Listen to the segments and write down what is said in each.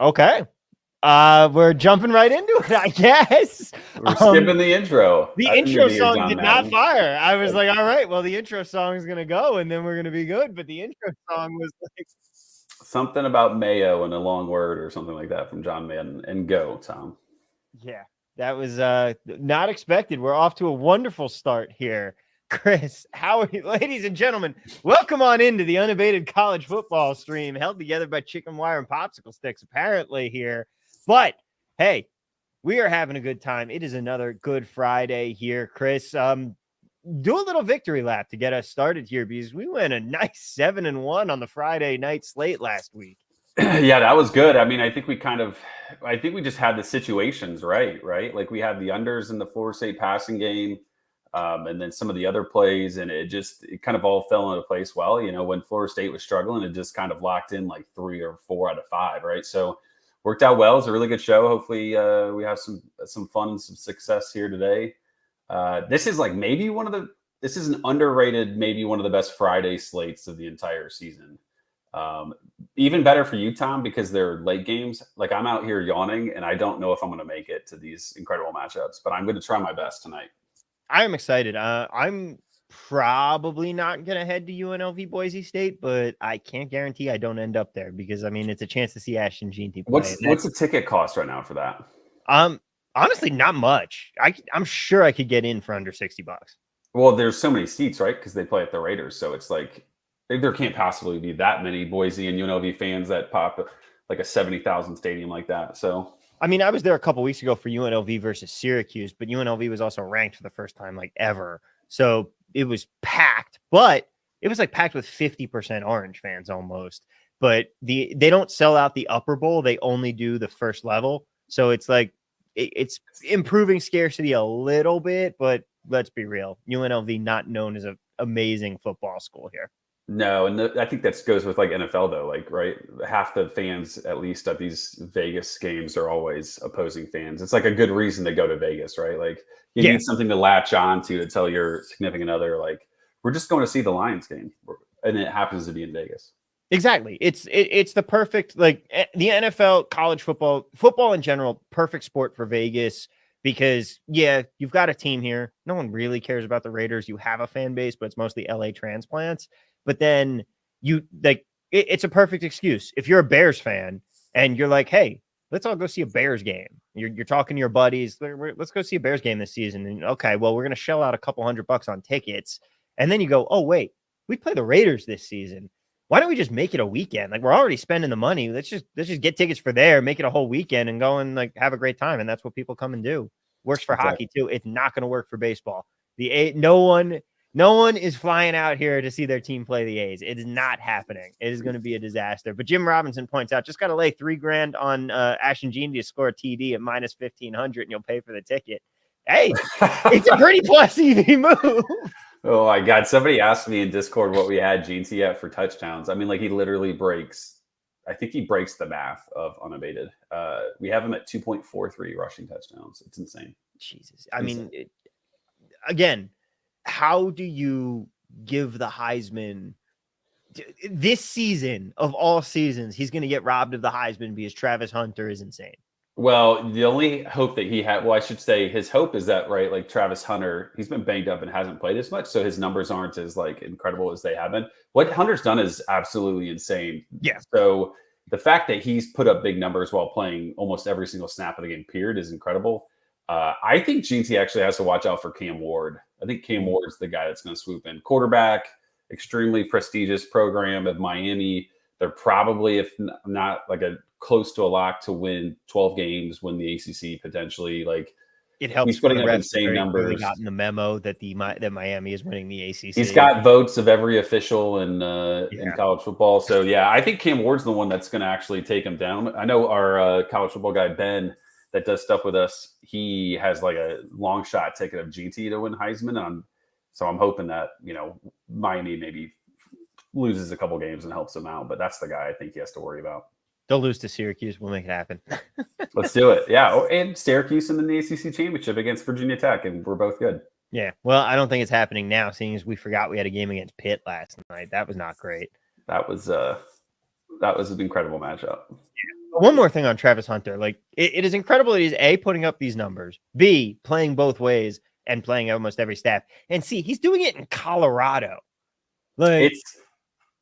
Okay. We're jumping right into it, I guess. We're skipping the intro. The intro song did not fire. I was like, all right, well, the intro song is going to go and then we're going to be good. But the intro song was like something about mayo and a long word or something like that from John Madden. And go, Tom. Yeah, that was not expected. We're off to a wonderful start here. Chris, how are you? Ladies and gentlemen, welcome on into the Unabated college football stream held together by chicken wire and popsicle sticks, apparently here. But hey, we are having a good time. It is another Good Friday here, Chris. Do a little victory lap to get us started here because we went a nice 7-1 on the Friday night slate last week. Yeah, that was good. I mean, I think we just had the situations right? Like we had the unders in the Florida State passing game, and then some of the other plays, and it kind of all fell into place well. You know, when Florida State was struggling, it just kind of locked in like 3 or 4 out of 5, right? So worked out well. It's a really good show. Hopefully, we have some fun and some success here today. This is like this is an underrated, maybe one of the best Friday slates of the entire season. Even better for you, Tom, because they're late games. Like I'm out here yawning and I don't know if I'm going to make it to these incredible matchups, but I'm going to try my best tonight. I'm excited. I'm probably not going to head to UNLV Boise State, but I can't guarantee I don't end up there because I mean, it's a chance to see Ashton Jeanty play. What's the ticket cost right now for that? Honestly, not much. I'm sure I could get in for under $60. Well, there's so many seats, right? Because they play at the Raiders. So it's like, there can't possibly be that many Boise and UNLV fans that pop like a 70,000 stadium like that. So, I mean, I was there a couple weeks ago for UNLV versus Syracuse, but UNLV was also ranked for the first time like ever. So it was packed, but it was like packed with 50% Orange fans almost. But they don't sell out the upper bowl. They only do the first level. So it's like, it's improving scarcity a little bit, but let's be real. UNLV not known as an amazing football school here. No, and I think that goes with like NFL though, like right, half the fans at least at these Vegas games are always opposing fans. It's like a good reason to go to Vegas, right? Like you need something to latch on to tell your significant other, like we're just going to see the Lions game, and it happens to be in Vegas. Exactly. It's the perfect, like the NFL, college football in general, perfect sport for Vegas because you've got a team here. No one really cares about the Raiders. You have a fan base, but it's mostly LA transplants. But then it's a perfect excuse. If you're a Bears fan and you're like, hey, let's all go see a Bears game. You're talking to your buddies. Let's go see a Bears game this season. And okay, well, we're going to shell out a couple $100 on tickets. And then you go, oh, wait, we play the Raiders this season. Why don't we just make it a weekend? Like we're already spending the money. Let's just get tickets for there, make it a whole weekend and go and like have a great time. And that's what people come and do. Works for hockey too. It's not going to work for baseball. No one is flying out here to see their team play the A's. It is not happening. It is going to be a disaster. But Jim Robinson points out, just got to lay $3,000 on Ashton Jeanty to score a TD at minus 1,500 and you'll pay for the ticket. Hey, it's a pretty plus EV move. Oh my God. Somebody asked me in Discord what we had Jeanty at for touchdowns. I mean, like he literally breaks the math of Unabated. We have him at 2.43 rushing touchdowns. It's insane. Jesus. I mean, again, how do you give the Heisman this season of all seasons? He's going to get robbed of the Heisman because Travis Hunter is insane. Well, the only hope that he had, well, I should say his hope is that, right, like Travis Hunter, he's been banged up and hasn't played as much, so his numbers aren't as like incredible as they have been. What Hunter's done is absolutely insane. Yeah. So the fact that he's put up big numbers while playing almost every single snap of the game period is incredible. I think Jeanty actually has to watch out for Cam Ward. I think Cam Ward's the guy that's going to swoop in. Quarterback, extremely prestigious program of Miami. They're probably, if not like a close to a lock to win 12 games, win the ACC potentially. Like it helps. He's putting up insane numbers. Really gotten the memo that that Miami is winning the ACC. He's got votes of every official in college football. So yeah, I think Cam Ward's the one that's going to actually take him down. I know our college football guy Ben that does stuff with us. He has like a long shot ticket of GT to win Heisman. So I'm hoping that Miami maybe loses a couple games and helps him out. But that's the guy I think he has to worry about. They'll lose to Syracuse. We'll make it happen. Let's do it. Yeah. And Syracuse in the ACC championship against Virginia Tech. And we're both good. Yeah. Well, I don't think it's happening now, seeing as we forgot we had a game against Pitt last night. That was not great. That was That was an incredible matchup. One more thing on Travis Hunter. Like, it is incredible that he's A, putting up these numbers, B, playing both ways and playing almost every staff, and C, he's doing it in Colorado. Like,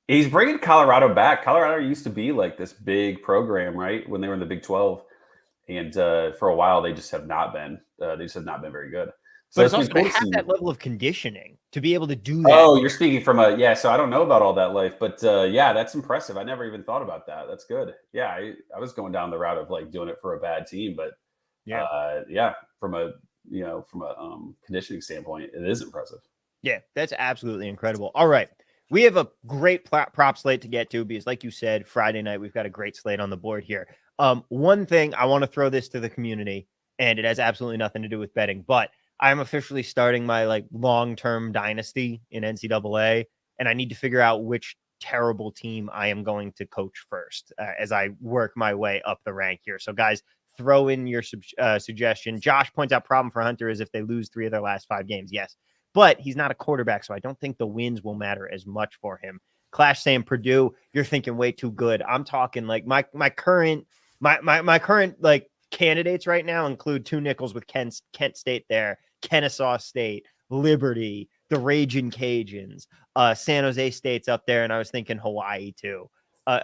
he's bringing Colorado back. Colorado used to be like this big program, right? When they were in the Big 12. And for a while, they just have not been. They just have not been very good. So but it's also to have that level of conditioning to be able to do that. Oh, you're speaking from so I don't know about all that life, but yeah, that's impressive. I never even thought about that. That's good. Yeah, I was going down the route of like doing it for a bad team, but from a conditioning standpoint, it is impressive. Yeah, that's absolutely incredible. All right. We have a great prop slate to get to because, like you said, Friday night, we've got a great slate on the board here. One thing, I want to throw this to the community, and it has absolutely nothing to do with betting, but I'm officially starting my like long-term dynasty in NCAA, and I need to figure out which terrible team I am going to coach first as I work my way up the rank here. So, guys, throw in your suggestion. Josh points out problem for Hunter is if they lose 3 of their last 5 games. Yes. But he's not a quarterback, so I don't think the wins will matter as much for him. Clash saying Purdue, you're thinking way too good. I'm talking like my current like candidates right now include 2 nickels with Kent State there, Kennesaw State, Liberty, the Ragin' Cajuns, San Jose State's up there, and I was thinking Hawaii too.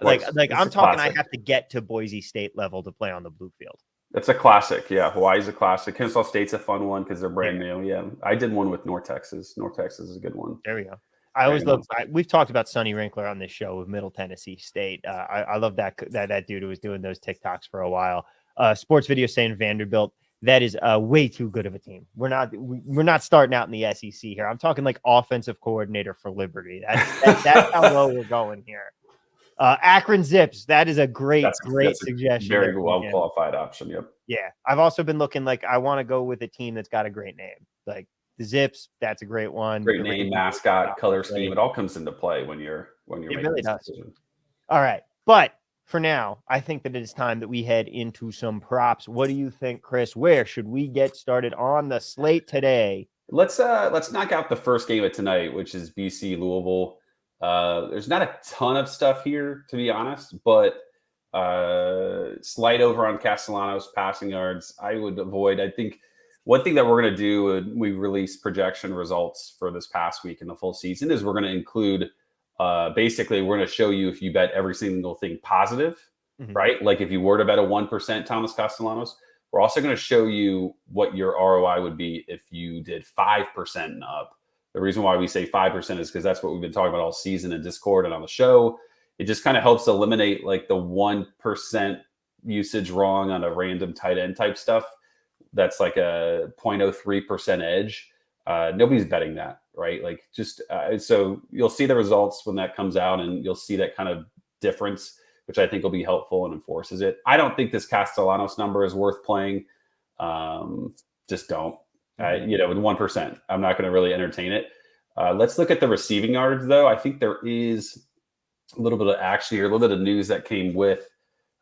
Like I'm talking, classic. I have to get to Boise State level to play on the blue field. That's a classic. Yeah, Hawaii's a classic. Kennesaw State's a fun one because they're brand new. Yeah, I did one with North Texas. North Texas is a good one. There we go. I always love. We've talked about Sonny Wrinkler on this show with Middle Tennessee State. I love that dude who was doing those TikToks for a while. Sports video saying Vanderbilt. That is way too good of a team. We're not starting out in the SEC here. I'm talking like offensive coordinator for Liberty. That's how low we're going here. Akron Zips. That is a great suggestion. Very well qualified option. Yep. Yeah. I've also been looking like I want to go with a team that's got a great name. Like the Zips. That's a great one. Great name, mascot, color scheme. It all comes into play when you're making really does. Decision. All right. But for now, I think that it is time that we head into some props. What do you think, Chris? Where should we get started on the slate today? Let's knock out the first game of tonight, which is BC Louisville. There's not a ton of stuff here, to be honest, but slight over on Castellanos passing yards, I would avoid. I think one thing that we're going to do when we release projection results for this past week in the full season is we're going to include basically we're going to show you if you bet every single thing positive, right? Like if you were to bet a 1% Thomas Castellanos, we're also going to show you what your ROI would be if you did 5% and up. The reason why we say 5% is because that's what we've been talking about all season in Discord and on the show. It just kind of helps eliminate like the 1% usage wrong on a random tight end type stuff. That's like a 0.03% edge. Nobody's betting that, right? Like just so you'll see the results when that comes out and you'll see that kind of difference, which I think will be helpful and enforces it. I don't think this Castellanos number is worth playing. Just don't. With 1%, I'm not going to really entertain it. Let's look at the receiving yards, though. I think there is a little bit of action here, a little bit of news that came with,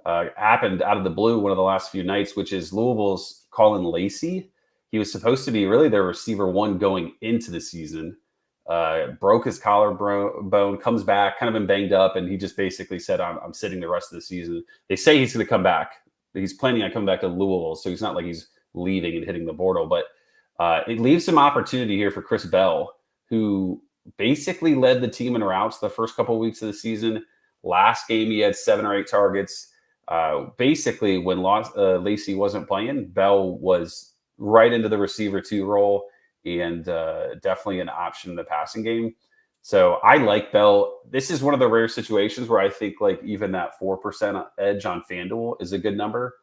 happened out of the blue one of the last few nights, which is Louisville's Colin Lacey. He was supposed to be really their receiver 1 going into the season. Broke his collarbone, comes back, kind of been banged up, and he just basically said, I'm sitting the rest of the season. They say he's going to come back. He's planning on coming back to Louisville, so he's not like he's leaving and hitting the portal, but it leaves some opportunity here for Chris Bell, who basically led the team in routes the first couple of weeks of the season. Last game, he had 7 or 8 targets. Basically, when Lacey wasn't playing, Bell was right into the receiver 2 role and definitely an option in the passing game. So I like Bell. This is one of the rare situations where I think like even that 4% edge on FanDuel is a good number.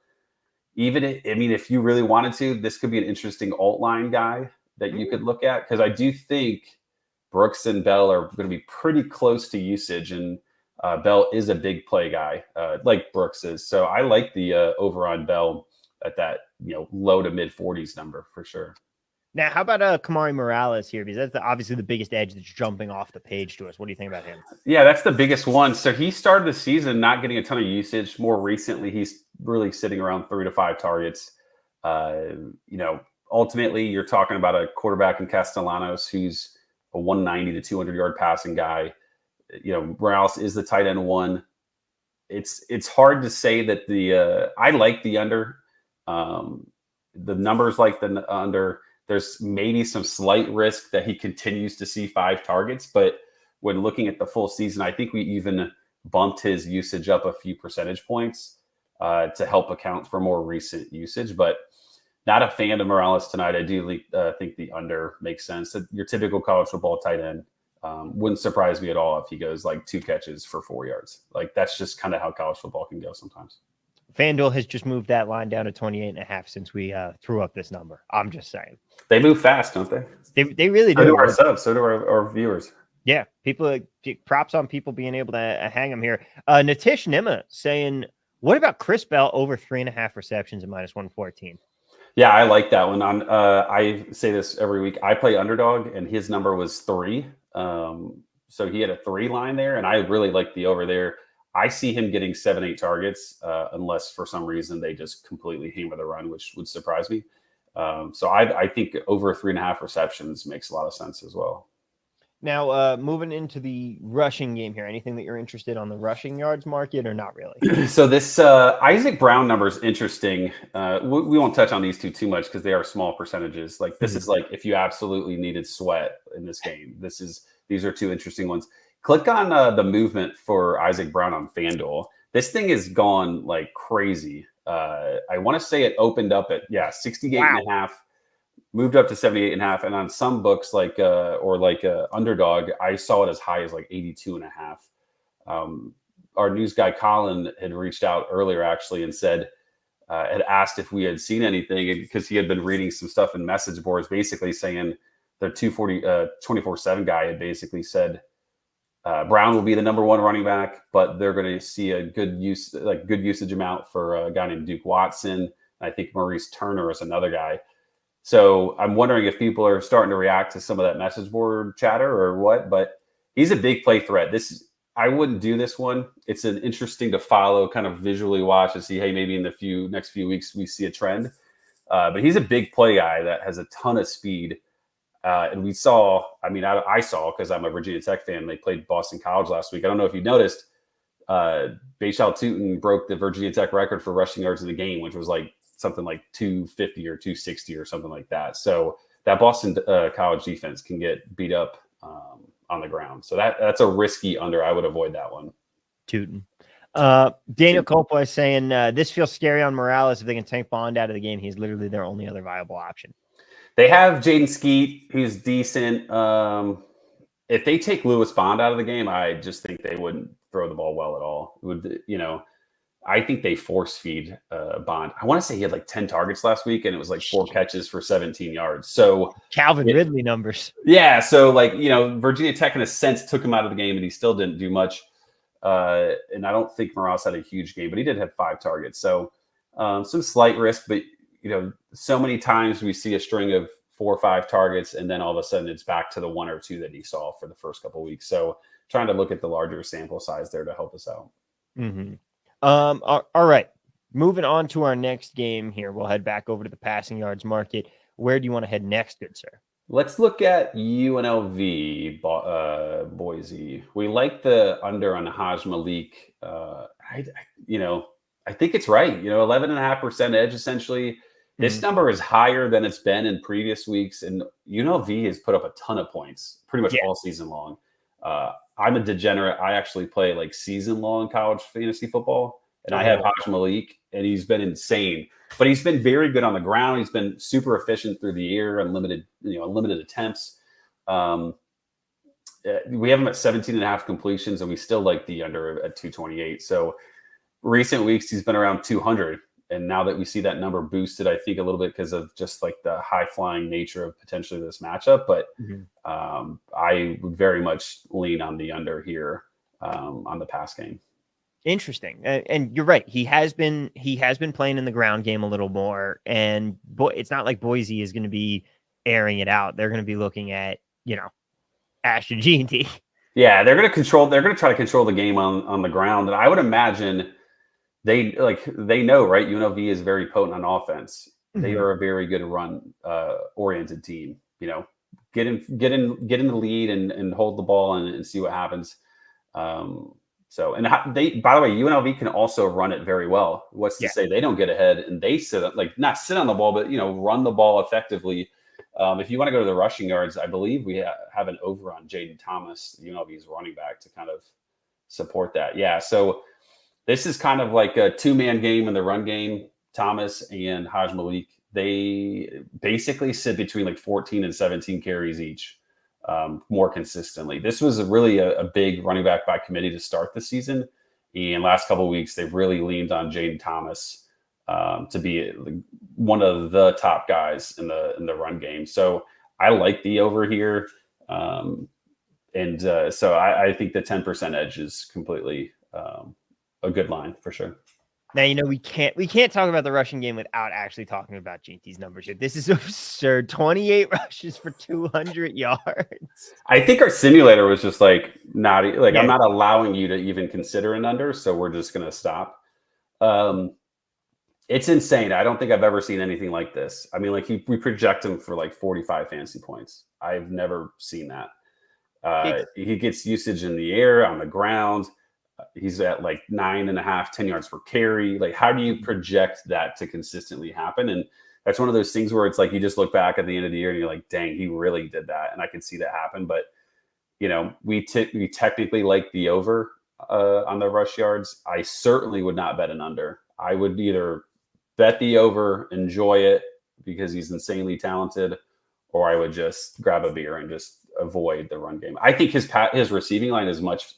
If you really wanted to, this could be an interesting alt line guy that you could look at, because I do think Brooks and Bell are going to be pretty close to usage, and Bell is a big play guy like Brooks is. So I like the over on Bell at that low to mid 40s number for sure. Now, how about Kamari Morales here? Because that's obviously the biggest edge that's jumping off the page to us. What do you think about him? Yeah, that's the biggest one. So he started the season not getting a ton of usage. More recently, he's really sitting around 3 to 5 targets. Ultimately, you're talking about a quarterback in Castellanos who's a 190 to 200 yard passing guy. Morales is the tight end 1. it's hard to say that I like the under. The numbers like the under. There's maybe some slight risk that he continues to see 5 targets, but when looking at the full season, I think we even bumped his usage up a few percentage points to help account for more recent usage. But not a fan of Morales tonight. I do think the under makes sense. Your typical college football tight end wouldn't surprise me at all if he goes like 2 catches for 4 yards. Like that's just kind of how college football can go sometimes. FanDuel has just moved that line down to 28.5 since we threw up this number. I'm just saying. They move fast, don't they? They really do. So do our subs. So do our viewers. Yeah, people. Props on people being able to hang them here. Natish Nima saying, "What about Chris Bell over 3.5 receptions and -114?" Yeah, I like that one. I say this every week. I play underdog, and his number was 3. So he had a 3 line there, and I really like the over there. I see him getting 7-8 targets, unless for some reason they just completely hammer the run, which would surprise me. So I think over 3.5 receptions makes a lot of sense as well. Now, moving into the rushing game here, anything that you're interested on the rushing yards market or not really? So this Isaac Brown number is interesting. We won't touch on these two too much because they are small percentages. Like this is like if you absolutely needed sweat in this game. These are 2 interesting ones. Click on the movement for Isaac Brown on FanDuel. This thing has gone like crazy. I want to say it opened up at 68.5, moved up to 78.5, and on some books like Underdog, I saw it as high as like 82.5. Our news guy Colin had reached out earlier actually and said had asked if we had seen anything because he had been reading some stuff in message boards, basically saying the 24/7 guy had basically said. Brown will be the number 1 running back, but they're going to see a good usage amount for a guy named Duke Watson. I think Maurice Turner is another guy. So I'm wondering if people are starting to react to some of that message board chatter or what, but he's a big play threat. I wouldn't do this one. It's an interesting to follow, kind of visually watch and see, hey, maybe in the next few weeks we see a trend. But he's a big play guy that has a ton of speed. And we saw, I saw, because I'm a Virginia Tech fan, they played Boston College last week. I don't know if you noticed, Bashal Tutin broke the Virginia Tech record for rushing yards in the game, which was like something like 250 or 260 or something like that. So that Boston College defense can get beat up on the ground. So that's a risky under. I would avoid that one. Tutin. Daniel Culpo is saying this feels scary on Morales. If they can tank Bond out of the game, he's literally their only other viable option. They have Jaden Skeet, who's decent. If they take Lewis Bond out of the game, I just think they wouldn't throw the ball well at all. I think they force feed Bond. I want to say he had like 10 targets last week, and it was like 4 catches for 17 yards. So Calvin Ridley numbers. Yeah. So Virginia Tech in a sense took him out of the game, and he still didn't do much. And I don't think Morales had a huge game, but he did have 5 targets. So some slight risk, but so many times we see a string of 4 or 5 targets, and then all of a sudden it's back to the 1 or 2 that he saw for the first couple of weeks. So trying to look at the larger sample size there to help us out. Mm-hmm. All right. Moving on to our next game here. We'll head back over to the passing yards market. Where do you want to head next, good sir? Let's look at UNLV, Boise. We like the under on Haj Malik. I think it's right. 11.5% edge essentially. This number is higher than it's been in previous weeks, and UNLV has put up a ton of points pretty much all season long. I'm a degenerate. I actually play like season-long college fantasy football, and I have Haj Malik, and he's been insane. But he's been very good on the ground. He's been super efficient through the air, unlimited attempts. We have him at 17.5 completions, and we still like the under at 228. So recent weeks, he's been around 200. And now that we see that number boosted, I think a little bit because of just like the high flying nature of potentially this matchup. But I would very much lean on the under here on the pass game. Interesting. And you're right. He has been playing in the ground game a little more. And it's not like Boise is going to be airing it out. They're going to be looking at, Ashton G&T. Yeah, they're going to try to control the game on the ground. And I would imagine they know, right? UNLV is very potent on offense. They are a very good run oriented team. Get in the lead and hold the ball and see what happens. So, and by the way, UNLV can also run it very well. What's to say they don't get ahead and they not sit on the ball, but run the ball effectively. If you want to go to the rushing yards, I believe we have an over on Jaden Thomas, UNLV's running back, to kind of support that. Yeah, so this is kind of like a two-man game in the run game. Thomas and Haj Malik, they basically sit between like 14 and 17 carries each. More consistently. This was really a big running back by committee to start the season. And last couple of weeks, they've really leaned on Jaden Thomas to be one of the top guys in the run game. So I like the over here. So I think the 10% edge is completely a good line for sure. Now, we can't talk about the rushing game without actually talking about GT's numbers here. This is absurd. 28 rushes for 200 yards. I think our simulator was just I'm not allowing you to even consider an under, so we're just going to stop. It's insane. I don't think I've ever seen anything like this. I mean, we project him for 45 fantasy points. I've never seen that. He gets usage in the air, on the ground. He's at 9.5, 10 yards per carry. How do you project that to consistently happen? And that's one of those things where it's you just look back at the end of the year and you're like, dang, he really did that. And I can see that happen. But, we technically like the over on the rush yards. I certainly would not bet an under. I would either bet the over, enjoy it because he's insanely talented, or I would just grab a beer and just avoid the run game. I think his receiving line is much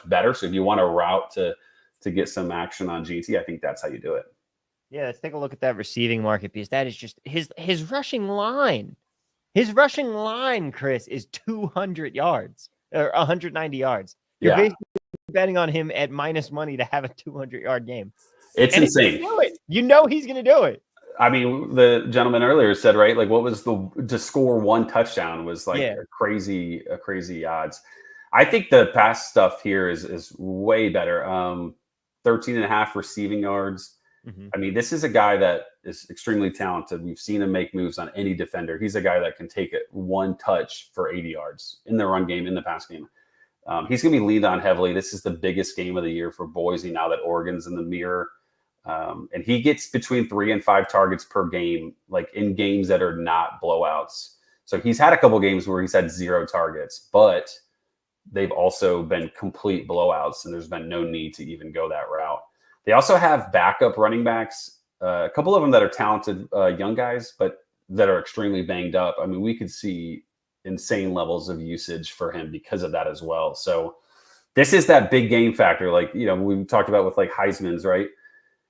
better. So if you want a route to get some action on GT, I think that's how you do it. Yeah, let's take a look at that receiving market, because that is just his rushing line. His rushing line, Chris, is 200 yards or 190 yards. You're basically betting on him at minus money to have a 200-yard game. It's insane. He's going to do it. I mean, the gentleman earlier said, right, what was to score one touchdown was a crazy odds. I think the pass stuff here is way better. 13.5 receiving yards. Mm-hmm. I mean, this is a guy that is extremely talented. We've seen him make moves on any defender. He's a guy that can take it one touch for 80 yards in the run game, in the pass game. He's going to be leaned on heavily. This is the biggest game of the year for Boise now that Oregon's in the mirror. And he gets between 3 and 5 targets per game, in games that are not blowouts. So he's had a couple games where he's had 0 targets, but they've also been complete blowouts, and there's been no need to even go that route. They also have backup running backs, a couple of them that are talented young guys, but that are extremely banged up. I mean, we could see insane levels of usage for him because of that as well. So this is that big game factor. We talked about with Heisman's, right?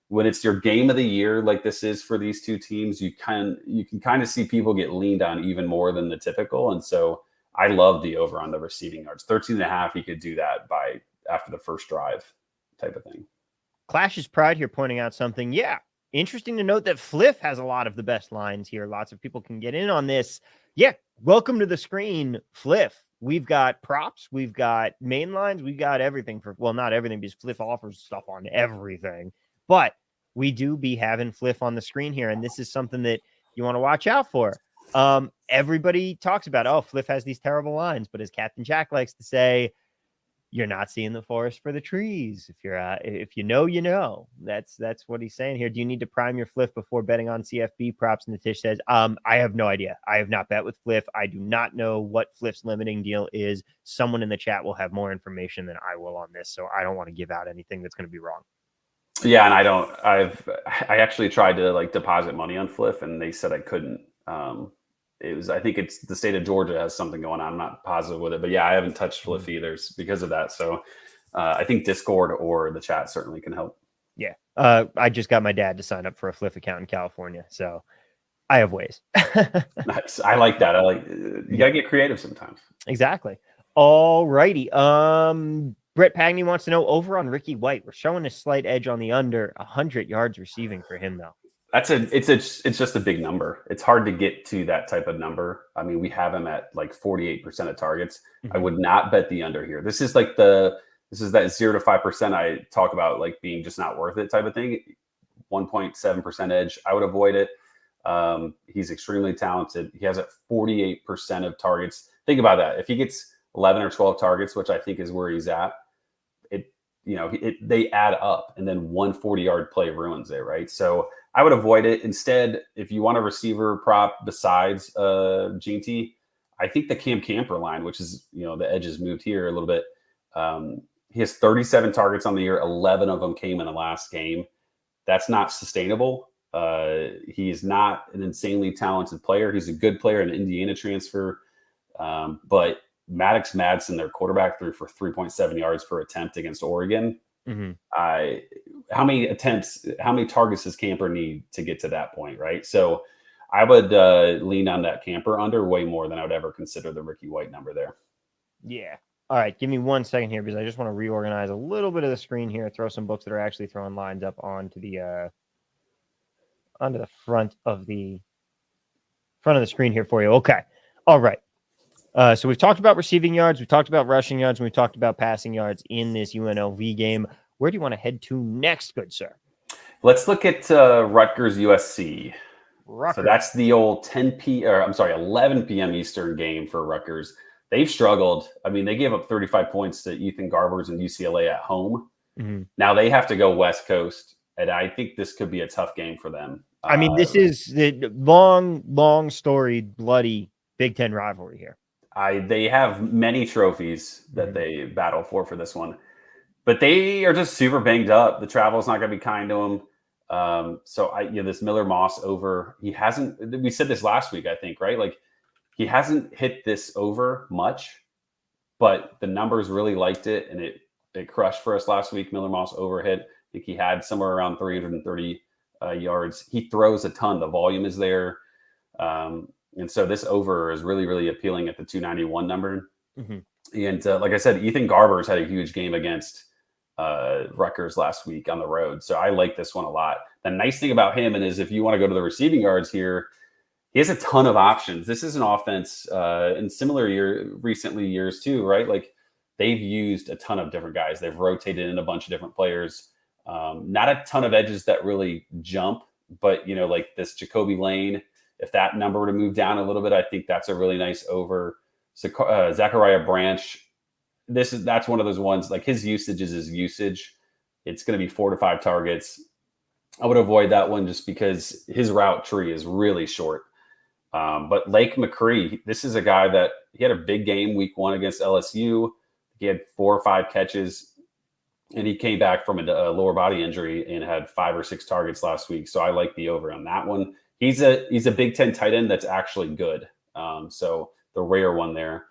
When it's your game of the year, like this is for these two teams, you can kind of see people get leaned on even more than the typical. And so I love the over on the receiving yards. 13.5, you could do that by after the first drive type of thing. Clash's Pride here pointing out something. Yeah. Interesting to note that Fliff has a lot of the best lines here. Lots of people can get in on this. Yeah. Welcome to the screen, Fliff. We've got props. We've got main lines. We've got everything not everything, because Fliff offers stuff on everything. But we do be having Fliff on the screen here, and this is something that you want to watch out for. Everybody talks about, Fliff has these terrible lines, but as Captain Jack likes to say, you're not seeing the forest for the trees. If you know, that's what he's saying here. Do you need to prime your Fliff before betting on CFB props? And the Tish says, I have no idea. I have not bet with Fliff. I do not know what Fliff's limiting deal is. Someone in the chat will have more information than I will on this, so I don't want to give out anything that's going to be wrong. Yeah, and I actually tried to deposit money on Fliff, and they said I couldn't. I think it's the state of Georgia has something going on. I'm not positive with it, but yeah, I haven't touched Fliff either because of that. So I think Discord or the chat certainly can help. Yeah. I just got my dad to sign up for a Fliff account in California, so I have ways. Nice. I like that. You gotta get creative sometimes. Exactly. All righty. Brett Pagney wants to know over on Ricky White. We're showing a slight edge on the under. 100 yards receiving for him, though. It's just a big number. It's hard to get to that type of number. I mean, we have him at 48% of targets. Mm-hmm. I would not bet the under here. This is that 0 to 5% I talk about being just not worth it type of thing. 1.7% edge. I would avoid it. He's extremely talented. He has 48% of targets. Think about that. If he gets 11 or 12 targets, which I think is where he's at, they add up, and then one 40-yard play ruins it, right? So I would avoid it. Instead, if you want a receiver prop besides Ginty, I think the Cam Camper line, which is, the edges moved here a little bit. He has 37 targets on the year. 11 of them came in the last game. That's not sustainable. He's not an insanely talented player. He's a good player, an Indiana transfer. But Maddox Madsen, their quarterback, threw for 3.7 yards per attempt against Oregon. Mm-hmm. How many targets does Camper need to get to that point, right? So I would lean on that Camper under way more than I would ever consider the Ricky White number there. Yeah. All right. Give me 1 second here because I just want to reorganize a little bit of the screen here, throw some books that are actually throwing lines up onto the front of the screen here for you. Okay. All right. So we've talked about receiving yards, we've talked about rushing yards, and we've talked about passing yards in this UNLV game. Where do you want to head to next, good sir? Let's look at Rutgers USC. Rutgers. So that's the old 11 p.m. Eastern game for Rutgers. They've struggled. I mean, they gave up 35 points to Ethan Garbers and UCLA at home. Mm-hmm. Now they have to go West Coast, and I think this could be a tough game for them. I mean, this is the long storied, bloody Big Ten rivalry here. They have many trophies that they battle for this one, but they are just super banged up. The travel is not going to be kind to them. So this Miller Moss over, he hasn't, we said this last week, I think, right? Like he hasn't hit this over much, but the numbers really liked it. And it crushed for us last week. Miller Moss over hit. I think he had somewhere around 330 yards. He throws a ton. The volume is there. And so this over is really, really appealing at the 291 number. Mm-hmm. And like I said, Ethan Garbers had a huge game against Rutgers last week on the road. So I like this one a lot. The nice thing about him is if you want to go to the receiving yards here, he has a ton of options. This is an offense in similar recently years too, right? Like they've used a ton of different guys. They've rotated in a bunch of different players. Not a ton of edges that really jump, but like this Jacoby Lane, if that number were to move down a little bit, I think that's a really nice over. So Zachariah Branch, that's one of those ones, like his usage is his usage. It's going to be 4 to 5 targets. I would avoid that one just because his route tree is really short. But Lake McCree, this is a guy that he had a big game week 1 against LSU. He had 4 or 5 catches, and he came back from a lower body injury and had 5 or 6 targets last week. So I like the over on that one. He's a Big Ten tight end that's actually good. So the rare one there.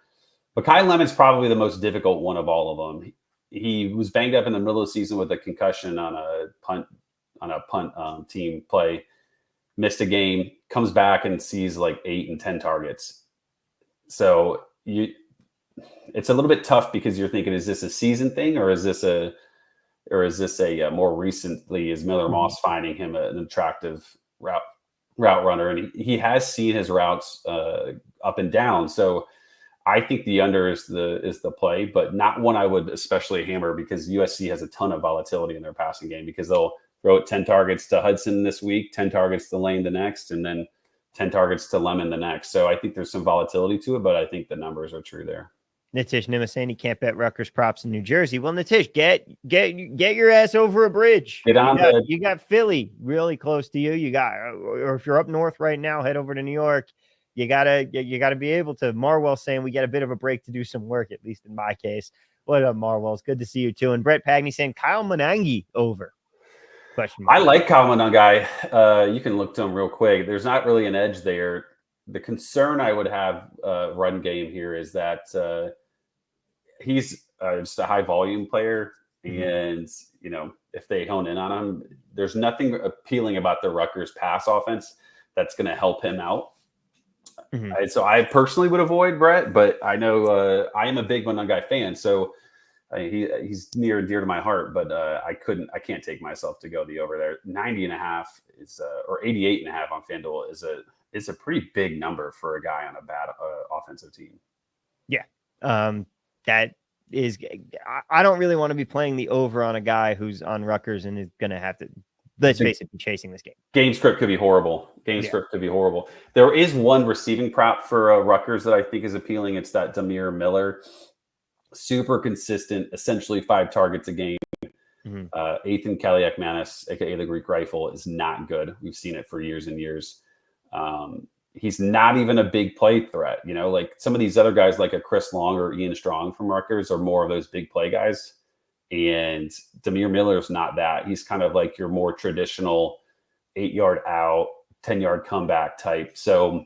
But Kai Lemon's probably the most difficult one of all of them. He was banged up in the middle of the season with a concussion on a punt team play. Missed a game, comes back and sees like 8 and 10 targets. So it's a little bit tough because you're thinking, is this a season thing or is this a more recently is Miller Moss finding him an attractive route runner? And he has seen his routes up and down. So I think the under is the play, but not one I would especially hammer because USC has a ton of volatility in their passing game because they'll throw 10 targets to Hudson this week, 10 targets to Lane the next, and then 10 targets to Lemon the next. So I think there's some volatility to it, but I think the numbers are true there. Nitish Nima saying he can't bet Rutgers props in New Jersey. Well, Nitish, get your ass over a bridge. You got Philly really close to you. Or if you're up north right now, head over to New York. You gotta be able to. Marwell saying we get a bit of a break to do some work, at least in my case. What up, Marwell? It's good to see you too. And Brett Pagney saying Kyle Monangi over. Question mark. I like Kyle Monangi. You can look to him real quick. There's not really an edge there. The concern I would have run game here is that he's just a high volume player. And, if they hone in on him, there's nothing appealing about the Rutgers pass offense that's going to help him out. Mm-hmm. So I personally would avoid Brett, but I know I am a big Monangai fan. So he's near and dear to my heart, but I can't take myself to go the over there. 90.5 is, or 88.5 on FanDuel is a pretty big number for a guy on a bad offensive team. Yeah. That is, I don't really want to be playing the over on a guy who's on Rutgers and is going to have to, let's face it, be chasing this game. Game script could be horrible. Could be horrible. There is one receiving prop for Rutgers that I think is appealing. It's that Demir Miller, super consistent, essentially 5 targets a game. Mhm. Ethan Kaliakmanis, aka the Greek Rifle, is not good. We've seen it for years and years. He's not even a big play threat. Like some of these other guys, like a Chris Long or Ian Strong from Rutgers, are more of those big play guys. And Demir Miller is not that. He's kind of like your more traditional 8-yard out, 10-yard comeback type. So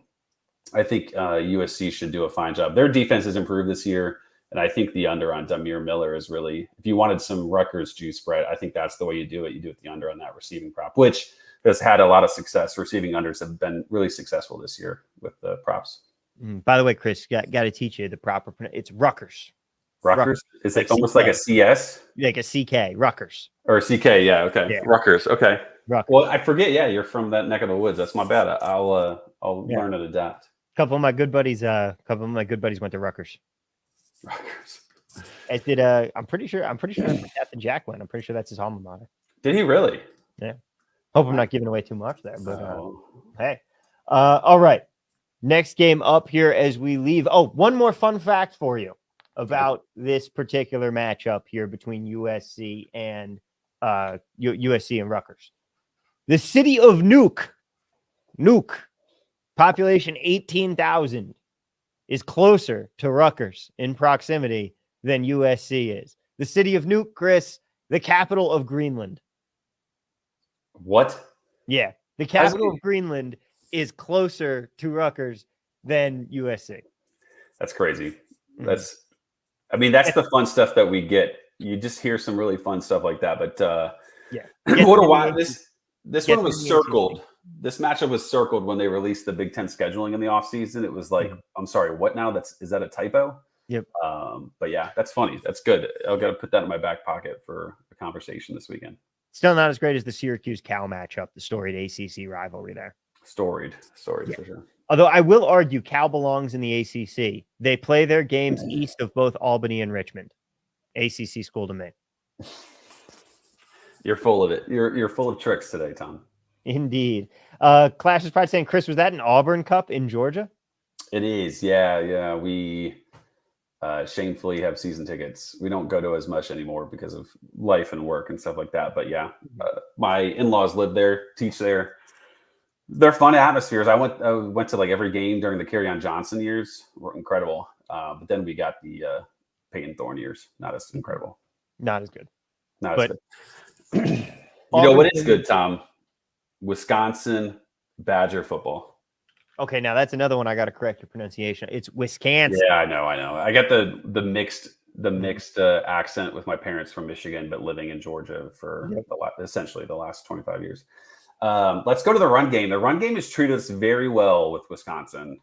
I think USC should do a fine job. Their defense has improved this year. And I think the under on Demir Miller is really, if you wanted some Rutgers juice spread, I think that's the way you do it. You do it the under on that receiving prop, which has had a lot of success. Receiving unders have been really successful this year with the props. By the way, Chris, got to teach you the proper. It's Rutgers. Rutgers? Is like it almost CK. like a CS? Like a CK, Rutgers. Or a CK, yeah, okay. Yeah. Rutgers, okay. Rutgers. Well, I forget, yeah, you're from that neck of the woods. That's my bad. I'll learn to adapt. A couple of my good buddies went to Rutgers. Rutgers. As did I'm pretty sure Captain Jack went. I'm pretty sure that's his alma mater. Did he really? Yeah. Hope I'm not giving away too much there, but hey. All right. Next game up here as we leave. Oh, one more fun fact for you about this particular matchup here between USC and USC and Rutgers. The city of Nuke, population 18,000, is closer to Rutgers in proximity than USC is. The city of Nuke, Chris, the capital of Greenland. What? Yeah. The capital of Greenland is closer to Rutgers than USC. That's crazy. That's the fun stuff that we get. You just hear some really fun stuff like that. But what a while. This one was circled. This matchup was circled when they released the Big Ten scheduling in the offseason. It was like, I'm sorry, what now? Is that a typo? Yep. But yeah, that's funny. That's good. I've got to put that in my back pocket for a conversation this weekend. Still not as great as the Syracuse-Cal matchup, the storied ACC rivalry there. Storied for sure. Although I will argue Cal belongs in the ACC. They play their games east of both Albany and Richmond. ACC school to me. You're full of it. You're full of tricks today, Tom. Indeed. Clash is probably saying, Chris, was that an Auburn Cup in Georgia? It is. Yeah. We shamefully have season tickets. We don't go to as much anymore because of life and work and stuff like that. But yeah, my in-laws live there, teach there. They're fun atmospheres. I went to like every game during the Kerryon Johnson years. Were incredible. But then we got the Peyton Thorne years. Not as incredible. Not as good. Not as good. You know what is good, Tom? Wisconsin Badger football. Okay, now that's another one I got to correct your pronunciation. It's Wisconsin. Yeah, I know. I got the mixed accent with my parents from Michigan, but living in Georgia for essentially the last 25 years. Let's go to the run game. The run game has treated us very well with Wisconsin.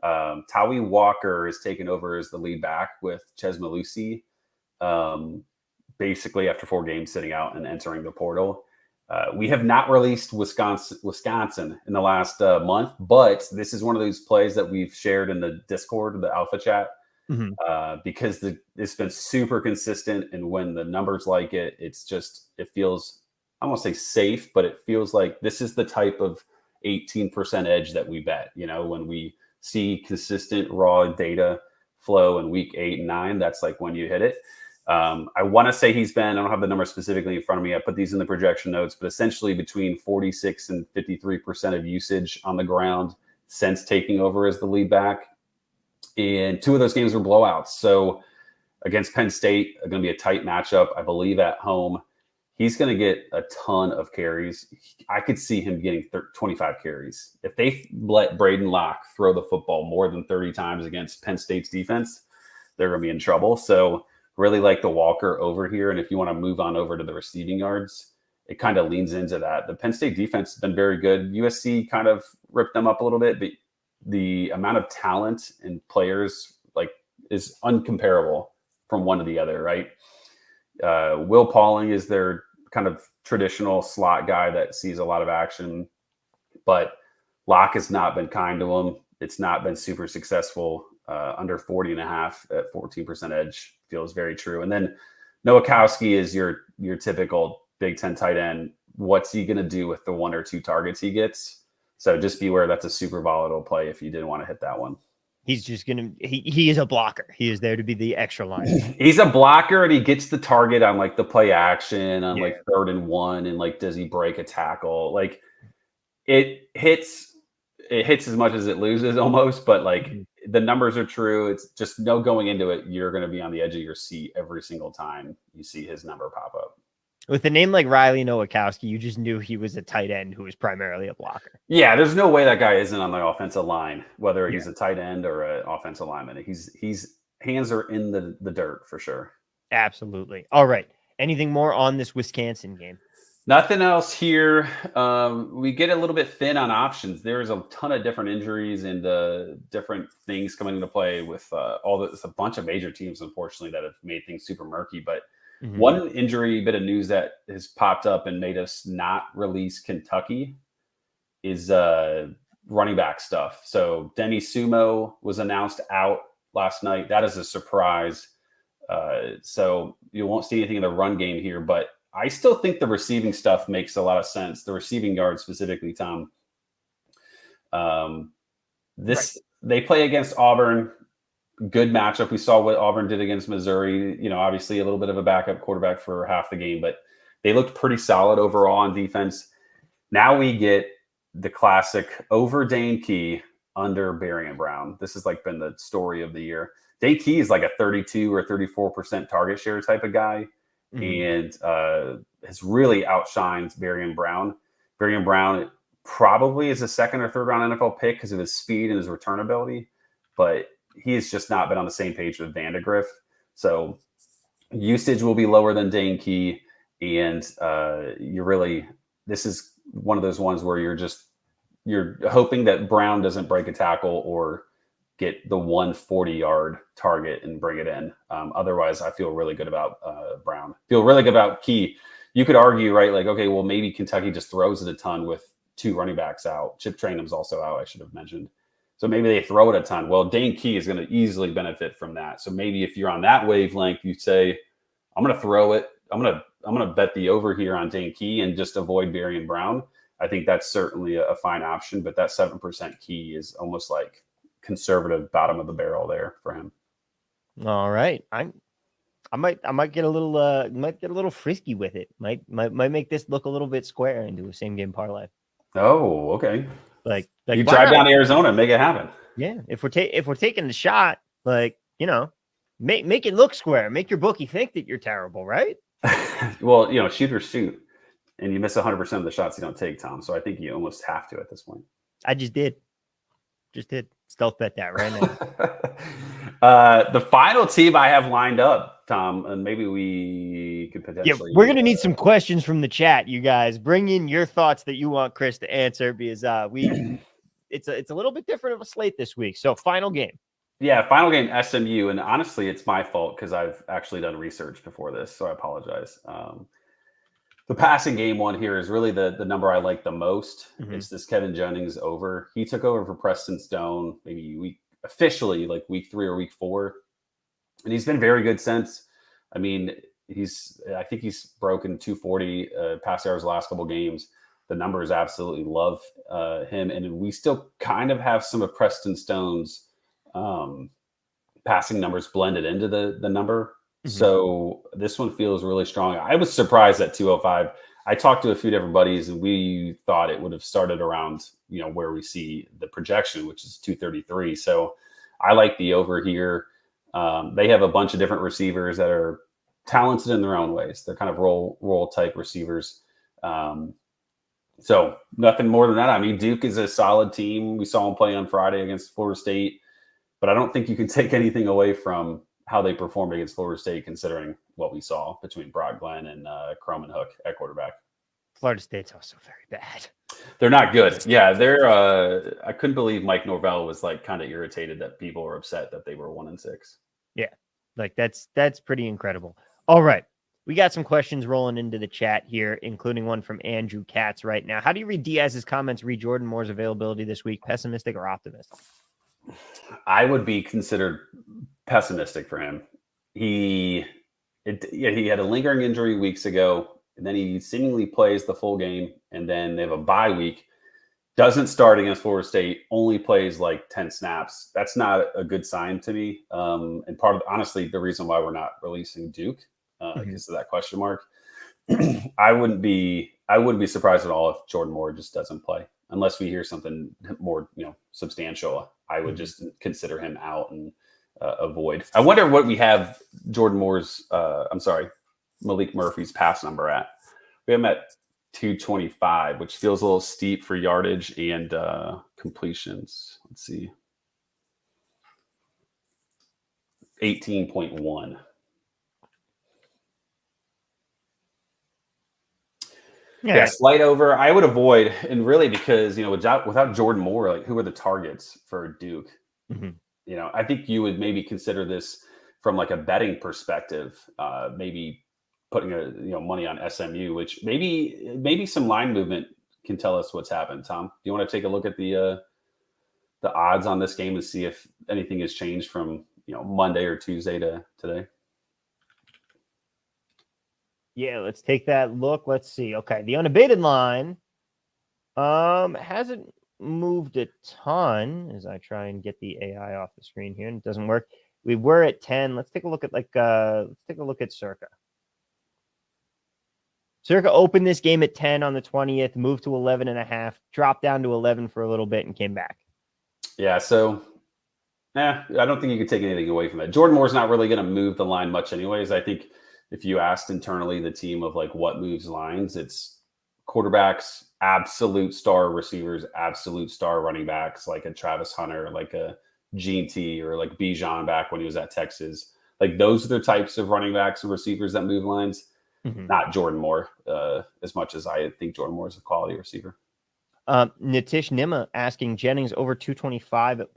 Tawi Walker is taken over as the lead back with Ches Malusi, basically after 4 games sitting out and entering the portal. We have not released Wisconsin in the last month, but this is one of those plays that we've shared in the Discord, the Alpha Chat, because it's been super consistent. And when the numbers like it, it feels, I won't say safe, but it feels like this is the type of 18% edge that we bet. When we see consistent raw data flow in week 8 and 9, that's like when you hit it. I want to say he's been, I don't have the number specifically in front of me. I put these in the projection notes, but essentially between 46 and 53% of usage on the ground since taking over as the lead back. And 2 of those games were blowouts. So against Penn State, going to be a tight matchup, I believe, at home. He's going to get a ton of carries. I could see him getting 25 carries. If they let Braden Locke throw the football more than 30 times against Penn State's defense, they're going to be in trouble. So really like the Walker over here. And if you want to move on over to the receiving yards, it kind of leans into that. The Penn State defense has been very good. USC kind of ripped them up a little bit, but the amount of talent and players is uncomparable from one to the other, right? Will Pauling is their kind of traditional slot guy that sees a lot of action, but Locke has not been kind to him. It's not been super successful. Under 40.5 at 14% edge feels very true. And then Nowakowski is your typical Big Ten tight end. What's he going to do with the 1 or 2 targets he gets? So just beware. That's a super volatile play if you didn't want to hit that one. He's just he is a blocker. He is there to be the extra line. He's a blocker, and he gets the target on like the play action on like 3rd and 1, and like does he break a tackle? Like it hits as much as it loses almost, but like the numbers are true. It's just no going into it. You're going to be on the edge of your seat every single time you see his number pop up. With a name like Riley Nowakowski, you just knew he was a tight end who was primarily a blocker. Yeah, there's no way that guy isn't on the offensive line, whether he's a tight end or an offensive lineman. He's hands are in the dirt for sure. Absolutely. All right. Anything more on this Wisconsin game? Nothing else here. We get a little bit thin on options. There's a ton of different injuries and different things coming into play with a bunch of major teams, unfortunately, that have made things super murky. But one injury bit of news that has popped up and made us not release Kentucky is running back stuff. So Demi Sumo was announced out last night. That is a surprise. So you won't see anything in the run game here, but I still think the receiving stuff makes a lot of sense. The receiving yard specifically, Tom. They play against Auburn. Good matchup. We saw what Auburn did against Missouri. You know, obviously a little bit of a backup quarterback for half the game, but they looked pretty solid overall on defense. Now we get the classic over Dane Key, under Berrien Brown. This has like been the story of the year. Dane Key is like a 32 or 34% target share type of guy, and has really outshined Berrien Brown. Berrien Brown probably is a 2nd or 3rd round NFL pick because of his speed and his return ability, but he has just not been on the same page with Vandegrift. So usage will be lower than Dane Key, and this is one of those ones where you're hoping that Brown doesn't break a tackle or get the 140-yard target and bring it in. Otherwise, I feel really good about Brown. Feel really good about Key. You could argue, right, like, okay, well, maybe Kentucky just throws it a ton with 2 running backs out. Chip Trainum's also out, I should have mentioned. So maybe they throw it a ton. Well, Dane Key is going to easily benefit from that. So maybe if you're on that wavelength, you say, I'm going to throw it. I'm going to bet the over here on Dane Key and just avoid Berrien Brown. I think that's certainly a fine option, but that 7% Key is almost like conservative bottom of the barrel there for him. All right. I might get a little frisky with it. Might make this look a little bit square into a same game parlay. Oh, okay. Like you drive down to Arizona and make it happen. Yeah. If we're taking the shot, like, you know, make it look square. Make your bookie think that you're terrible, right? Well, you know, shoot or shoot. And you miss 100% of the shots you don't take, Tom. So I think you almost have to at this point. I just did. Stealth bet that right now. The final team I have lined up, Tom, and maybe we could potentially. Yeah, we're gonna need some questions from the chat. You guys bring in your thoughts that you want Chris to answer, because it's a little bit different of a slate this week. So final game. Yeah, final game SMU, and honestly, it's my fault because I've actually done research before this, so I apologize. The passing game one here is really the number I like the most. It's this Kevin Jennings over. He took over for Preston Stone maybe officially like week 3 or week 4. And he's been very good since. I mean, I think he's broken 240 pass yards the last couple games. The numbers absolutely love him. And we still kind of have some of Preston Stone's passing numbers blended into the number. So this one feels really strong. I was surprised at 205. I talked to a few different buddies, and we thought it would have started around, you know, where we see the projection, which is 233. So I like the over here. They have a bunch of different receivers that are talented in their own ways. They're kind of role type receivers. So nothing more than that. I mean, Duke is a solid team. We saw them play on Friday against Florida State, but I don't think you can take anything away from how they performed against Florida State, considering what we saw between Brock Glenn and Crum and Hook at quarterback. Florida State's also very bad. They're not good. Yeah, I couldn't believe Mike Norvell was like kind of irritated that people were upset that they were 1-6. Yeah, like that's pretty incredible. All right, we got some questions rolling into the chat here, including one from Andrew Katz right now. How do you read Diaz's comments? Read Jordan Moore's availability this week. Pessimistic or optimistic? I would be considered pessimistic for him. He had a lingering injury weeks ago, and then he seemingly plays the full game, and then they have a bye week. doesn't start against Florida State, only plays like 10 snaps. That's not a good sign to me. And honestly, the reason why we're not releasing Duke because of that question mark. I wouldn't be surprised at all if Jordan Moore just doesn't play unless we hear something more, substantial. I would just consider him out and avoid. I wonder what we have Malik Murphy's pass number at. We have him at 225, which feels a little steep for yardage and completions. Let's see. 18.1. Yeah, slight over. I would avoid, and really because without Jordan Moore, like who are the targets for Duke? I think you would maybe consider this from like a betting perspective. Maybe putting money on SMU, which maybe some line movement can tell us what's happened. Tom, do you want to take a look at the odds on this game and see if anything has changed from Monday or Tuesday to today? Yeah, let's take that look. Let's see. Okay, the unabated line hasn't moved a ton as I try and get the AI off the screen here, and it doesn't work. We were at 10. Let's take a look at Circa. Circa opened this game at 10 on the 20th, moved to 11.5, dropped down to 11 for a little bit, and came back. Yeah, so I don't think you could take anything away from that. Jordan Moore's not really going to move the line much anyways. I think if you asked internally the team of like what moves lines, it's quarterbacks, absolute star receivers, absolute star running backs, like a Travis Hunter, like a Gene T, or like Bijan back when he was at Texas. Like those are the types of running backs and receivers that move lines, not Jordan Moore, as much as I think Jordan Moore is a quality receiver. Nitish Nima asking Jennings over 225 at